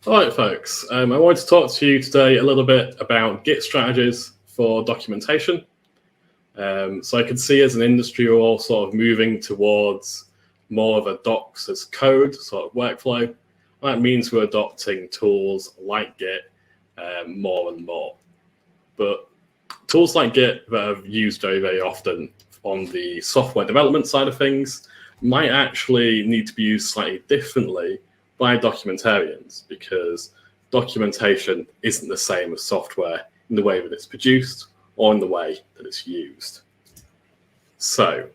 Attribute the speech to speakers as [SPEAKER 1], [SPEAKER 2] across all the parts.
[SPEAKER 1] All right, folks. I wanted to talk to you today a little bit about Git strategies for documentation. So I can see as an industry, we're all sort of moving towards more of a docs as code sort of workflow. That means we're adopting tools like Git more and more. But tools like Git that are used very, very often on the software development side of things might actually need to be used slightly differently by documentarians, because documentation isn't the same as software in the way that it's produced or in the way that it's used. So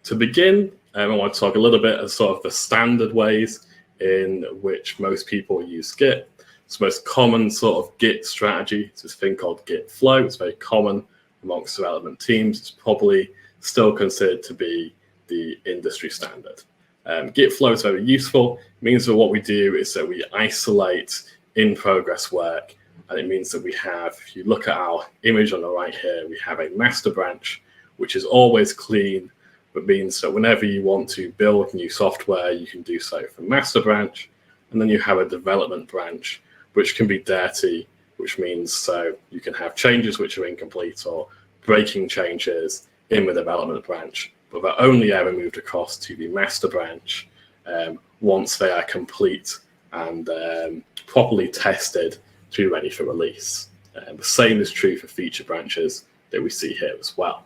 [SPEAKER 1] to begin, I want to talk a little bit of sort of the standard ways in which most people use Git. It's the most common sort of Git strategy. It's this thing called git-flow. It's very common amongst development teams. It's probably still considered to be the industry standard. Git-flow is very useful. It means that what we do is that we isolate in-progress work, and it means that we have, if you look at our image on the right here, we have a master branch, which is always clean, but means that whenever you want to build new software, you can do so from master branch, and then you have a development branch, which can be dirty, which means so you can have changes which are incomplete or breaking changes in the development branch, but they're only ever moved across to the master branch once they are complete and properly tested to be ready for release. The same is true for feature branches that we see here as well.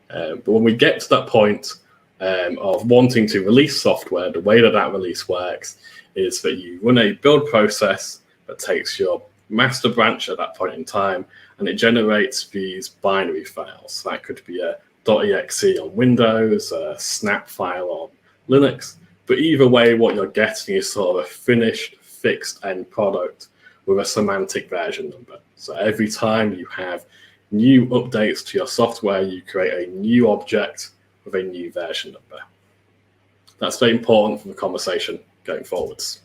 [SPEAKER 1] But when we get to that point of wanting to release software, the way that that release works is that you run a build process that takes your master branch at that point in time, and it generates these binary files. So that could be a .exe on Windows, a snap file on Linux. But either way, what you're getting is sort of a finished, fixed end product with a semantic version number. So every time you have new updates to your software, you create a new object with a new version number. That's very important for the conversation going forwards,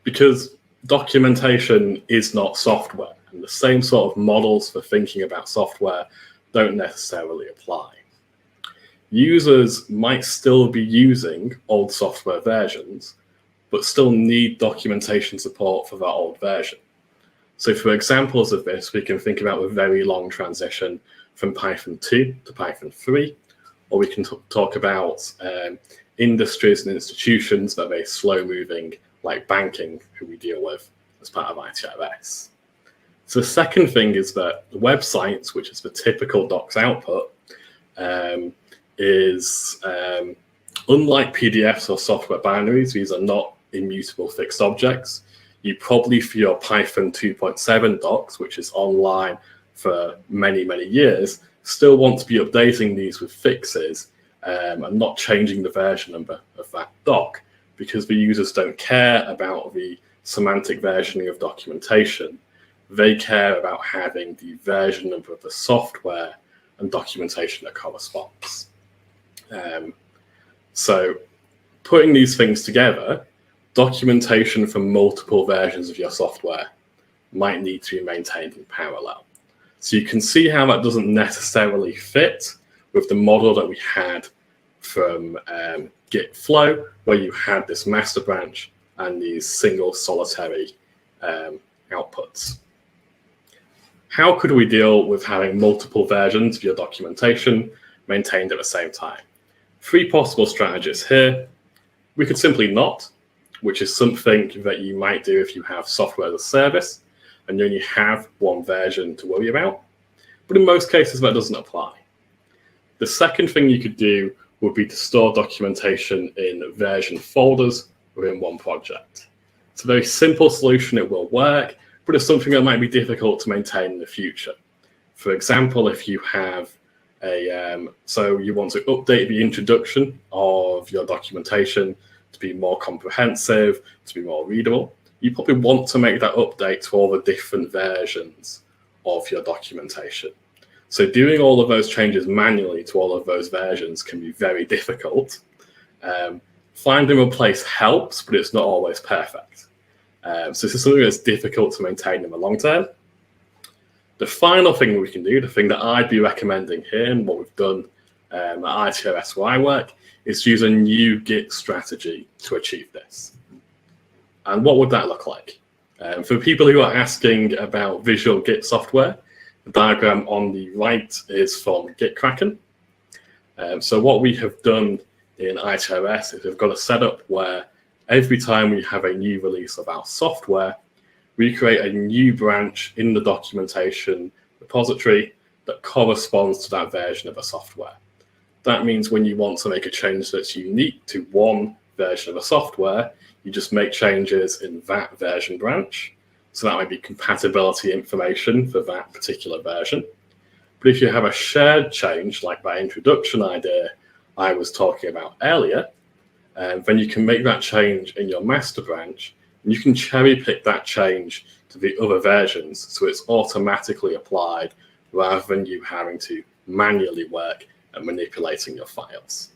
[SPEAKER 1] because documentation is not software, and the same sort of models for thinking about software don't necessarily apply. Users might still be using old software versions, but still need documentation support for that old version. So for examples of this, we can think about a very long transition from Python 2 to Python 3, or we can talk about industries and institutions that are very slow moving, like banking, who we deal with as part of ITRS. So the second thing is that websites, which is the typical docs output, is unlike PDFs or software binaries. These are not immutable fixed objects. You probably, for your Python 2.7 docs, which is online for many, many years, still want to be updating these with fixes and not changing the version number of that doc, because the users don't care about the semantic versioning of documentation. They care about having the version number of the software and documentation that corresponds. So putting these things together, documentation for multiple versions of your software might need to be maintained in parallel. So you can see how that doesn't necessarily fit with the model that we had from git-flow, where you had this master branch and these single solitary outputs. How could we deal with having multiple versions of your documentation maintained at the same time? Three possible strategies here. We could simply not, which is something that you might do if you have software as a service and you only have one version to worry about. But in most cases, that doesn't apply. The second thing you could do would be to store documentation in version folders within one project. It's a very simple solution. It will work, but it's something that might be difficult to maintain in the future. For example, if you have so you want to update the introduction of your documentation to be more comprehensive, to be more readable, you probably want to make that update to all the different versions of your documentation. So doing all of those changes manually to all of those versions can be very difficult. Finding a place helps, but it's not always perfect. So this is something that's difficult to maintain in the long term. The final thing we can do, the thing that I'd be recommending here and what we've done at ITRS where I work, is to use a new Git strategy to achieve this. And what would that look like? For people who are asking about visual Git software, the diagram on the right is from GitKraken. So what we have done in ITRS is we've got a setup where every time we have a new release of our software, we create a new branch in the documentation repository that corresponds to that version of a software. That means when you want to make a change that's unique to one version of a software, you just make changes in that version branch. So that might be compatibility information for that particular version. But if you have a shared change, like that introduction idea I was talking about earlier, then you can make that change in your master branch, and you can cherry pick that change to the other versions, so it's automatically applied rather than you having to manually work at manipulating your files.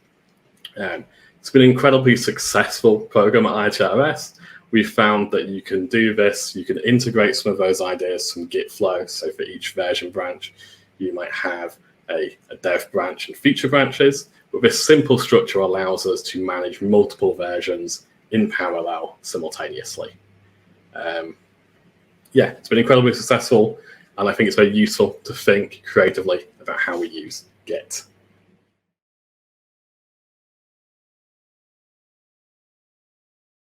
[SPEAKER 1] It's been an incredibly successful program at ITRS. We found that you can do this, you can integrate some of those ideas from git-flow, so for each version branch, you might have a dev branch and feature branches, but this simple structure allows us to manage multiple versions in parallel simultaneously. Yeah, it's been incredibly successful, and I think it's very useful to think creatively about how we use Git.